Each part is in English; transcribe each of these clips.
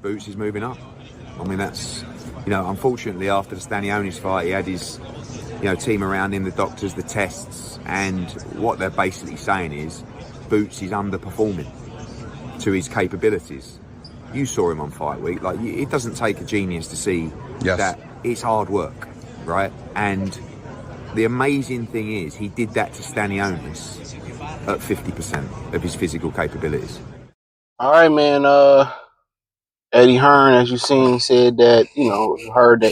Boots is moving up. I mean, that's, unfortunately after the Stanionis fight, he had his, team around him, the doctors, the tests, and what they're basically saying is Boots is underperforming to his capabilities. You saw him on Fight Week. Like, it doesn't take a genius to see that it's hard work, right? And the amazing thing is he did that to Stanionis at 50% of his physical capabilities. All right, man. Eddie Hearn, as you seen, said that, heard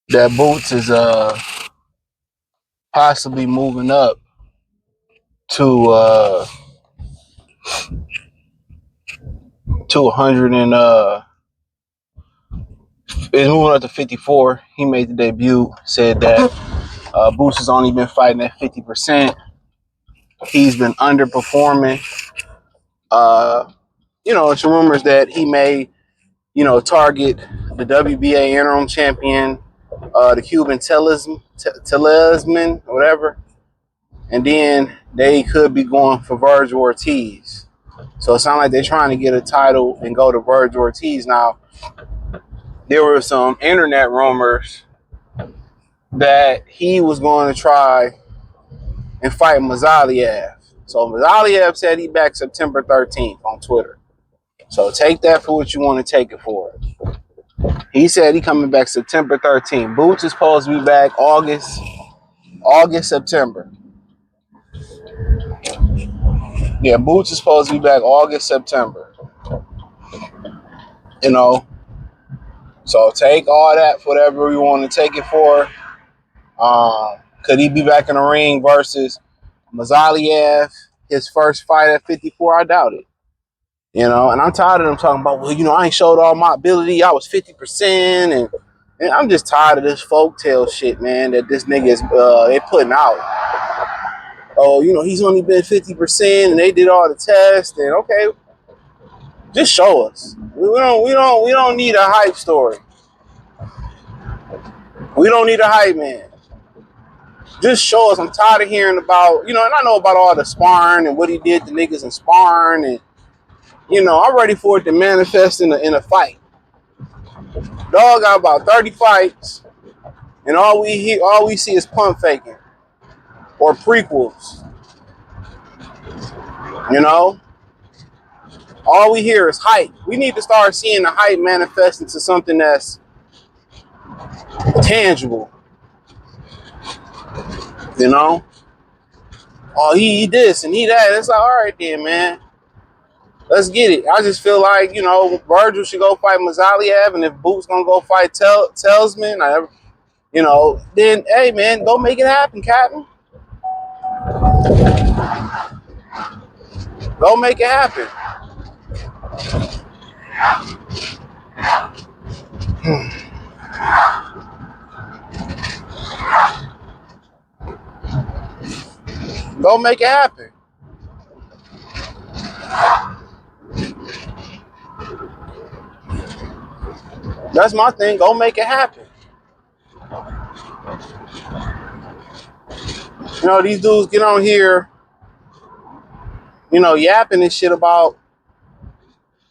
that Boots is possibly moving up to 100 and is moving up to 54. He made the debut. Said that Boots has only been fighting at 50%. He's been underperforming. It's rumors that he may, target the WBA interim champion, the Cuban talisman, or whatever. And then they could be going for Virgil Ortiz. So it sounds like they're trying to get a title and go to Virgil Ortiz. Now, there were some internet rumors that he was going to try and fight Mazaliev. So Mazaliev said he back September 13th on Twitter. So take that for what you want to take it for. He said he coming back September 13th. Boots is supposed to be back August, September. Yeah, Boots is supposed to be back August, September. So take all that for whatever you want to take it for. Could he be back in the ring versus Mazaliev, his first fight at 54? I doubt it. And I'm tired of them talking about, I ain't showed all my ability. I was 50%. And I'm just tired of this folktale shit, man, that this nigga is they putting out. Oh, he's only been 50% and they did all the tests. And okay, just show us. We don't need a hype story. We don't need a hype man. Just show us. I'm tired of hearing about, and I know about all the sparring and what he did to niggas in sparring, and I'm ready for it to manifest in a fight. Dog got about 30 fights, and all we see is pump faking or prequels. All we hear is hype. We need to start seeing the hype manifest into something that's tangible. Oh, he this and he that. It's like, all right then, man. Let's get it. I just feel like, Virgil should go fight Mazaliev, and if Boots gonna go fight Telsman, then, hey, man, go make it happen, Captain. Go make it happen. Go make it happen. That's my thing. Go make it happen. These dudes get on here, yapping and shit about,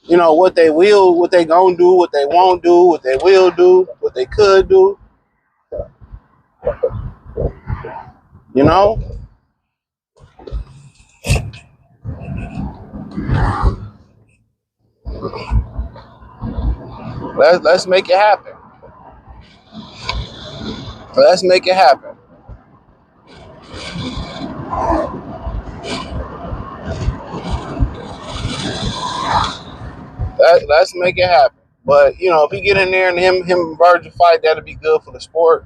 what they will, what they gonna do, what they won't do, what they will do, what they could do. Let's make it happen. Let's make it happen. Let's make it happen. But if he get in there and him and Virgil fight, that'll be good for the sport.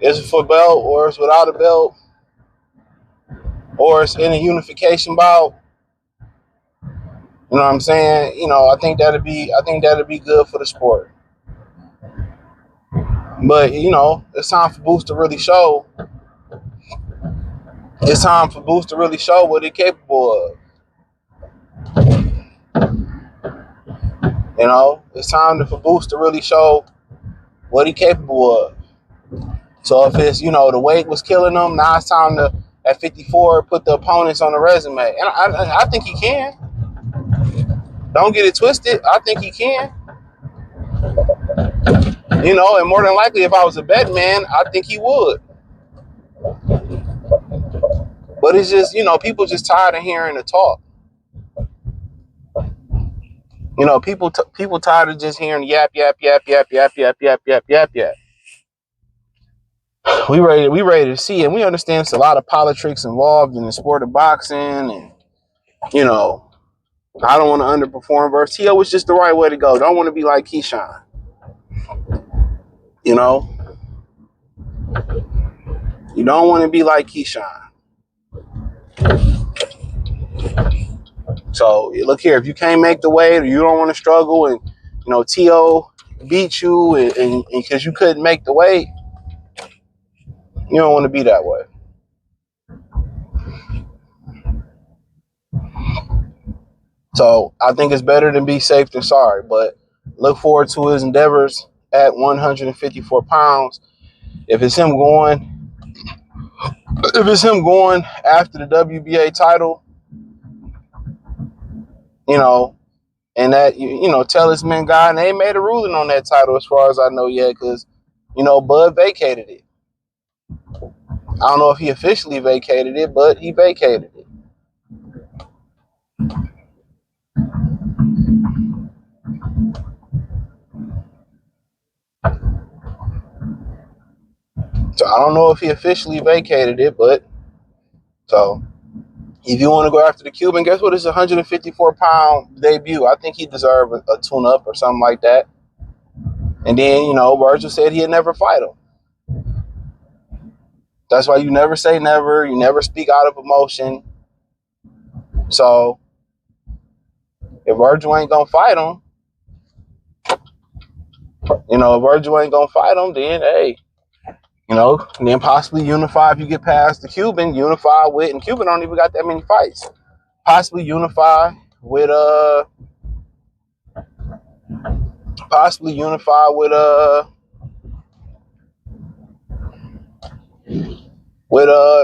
Is it for belt, or it's without a belt, or it's in a unification bout? You know what I'm saying? I think that'll be good for the sport. But it's time for Boots to really show. It's time for Boots to really show what he's capable of. It's time for Boots to really show what he capable of. So if it's, the weight was killing him, now it's time to, at 54, put the opponents on the resume. And I think he can. Don't get it twisted. I think he can. And more than likely, if I was a bet man, I think he would. But it's just, people just tired of hearing the talk. People tired of just hearing yap, yap, yap, yap, yap, yap, yap, yap, yap, yap. We ready to see, and we understand it's a lot of politics involved in the sport of boxing, and I don't want to underperform. Versus T.O. was just the right way to go. Don't want to be like Keyshawn. You don't want to be like Keyshawn. So look here, if you can't make the weight, or you don't want to struggle, and T.O. beat you, and because you couldn't make the weight, you don't want to be that way. So I think it's better to be safe than sorry, but look forward to his endeavors at 154 pounds. If it's him going after the WBA title, and that, talisman guy, and they ain't made a ruling on that title as far as I know yet, because, Bud vacated it. I don't know if he officially vacated it, but he vacated it. So I don't know if he officially vacated it, but so if you want to go after the Cuban, guess what? It's a 154-pound debut. I think he deserved a tune-up or something like that. And then, Virgil said he'd never fight him. That's why you never say never. You never speak out of emotion. So if Virgil ain't going to fight him, then hey, and then possibly unify if you get past the Cuban, unify with, and Cuban don't even got that many fights. Possibly unify with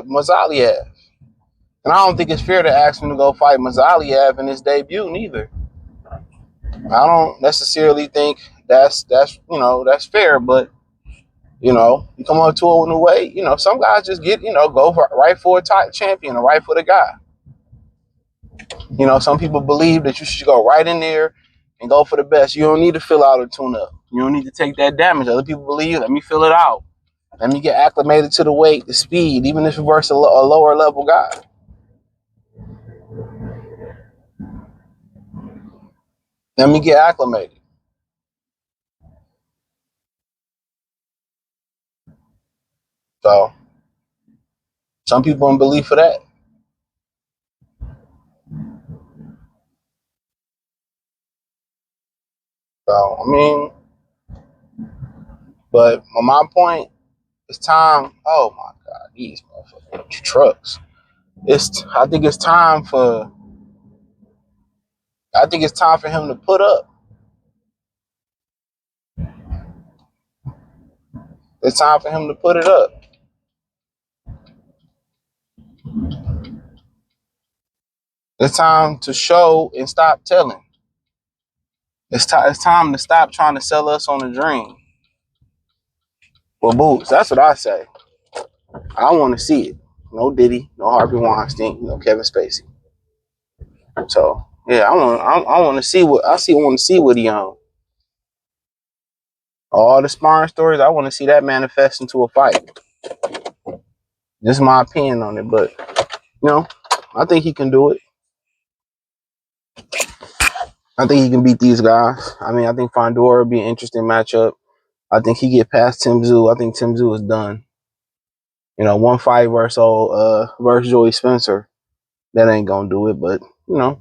Mazaliev. And I don't think it's fair to ask him to go fight Mazaliev in his debut neither. I don't necessarily think that's fair, but you come up to a new weight, some guys just get, go right for a top champion or right for the guy. Some people believe that you should go right in there and go for the best. You don't need to fill out a tune-up. You don't need to take that damage. Other people believe, let me fill it out. Let me get acclimated to the weight, the speed, even if it versus a lower level guy. Let me get acclimated. So, some people don't believe for that. So, but on my point, it's time. Oh my God, these motherfucking trucks. I think it's time for him to put up. It's time for him to put it up. It's time to show and stop telling. It's time to stop trying to sell us on a dream. Well, boots, that's what I say. I want to see it. No Diddy, no Harvey Weinstein, no Kevin Spacey. So yeah, I want to see what he on. All the sparring stories, I want to see that manifest into a fight. This is my opinion on it, but I think he can do it. I think he can beat these guys. I think Fondor would be an interesting matchup. I think he get past Tim Tszyu. I think Tim Tszyu is done. One fight versus Joey Spencer, that ain't gonna do it. But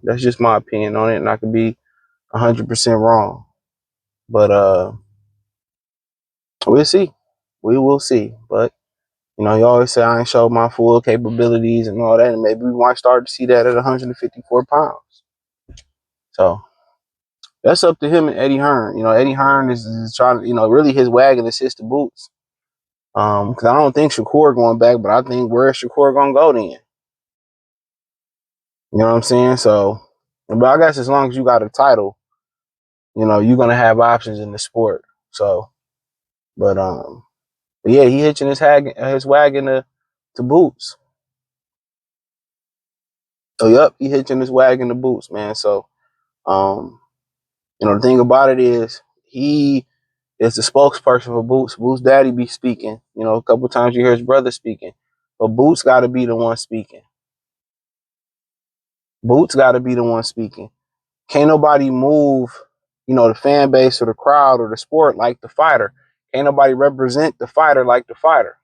that's just my opinion on it, and I could be 100% wrong. But we'll see. We will see. But you always say I ain't showed my full capabilities and all that, and maybe we might start to see that at 154 pounds. So That's up to him and Eddie Hearn. You know, Eddie Hearn is trying to, you know, really his wagon is the boots. Because I don't think Shakur going back, but I think where is Shakur gonna go then? You know what I'm saying? So, but I guess as long as you got a title, you know, you're gonna have options in the sport. So, but yeah, he hitching his wagon to boots. So, yep, he hitching his wagon to boots, man. So, you know, the thing about it is he is the spokesperson for Boots. Boots' daddy be speaking. You know, a couple times you hear his brother speaking, but Boots got to be the one speaking. Boots got to be the one speaking. Can't nobody move, you know, the fan base or the crowd or the sport like the fighter. Can't nobody represent the fighter like the fighter.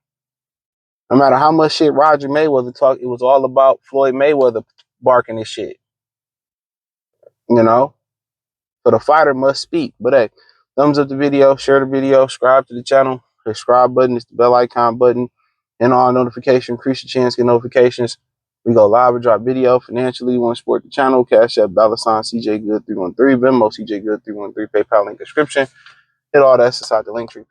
No matter how much shit Roger Mayweather talked, it was all about Floyd Mayweather barking his shit. You know? So the fighter must speak. But hey, thumbs up the video, share the video, subscribe to the channel. The subscribe button is the bell icon button. And all notification, increase your chance to get notifications. We go live or drop video financially. You want to support the channel, Cash App, $ CJ Good 313, Venmo CJ Good 313, PayPal link description. Hit all that inside the link tree.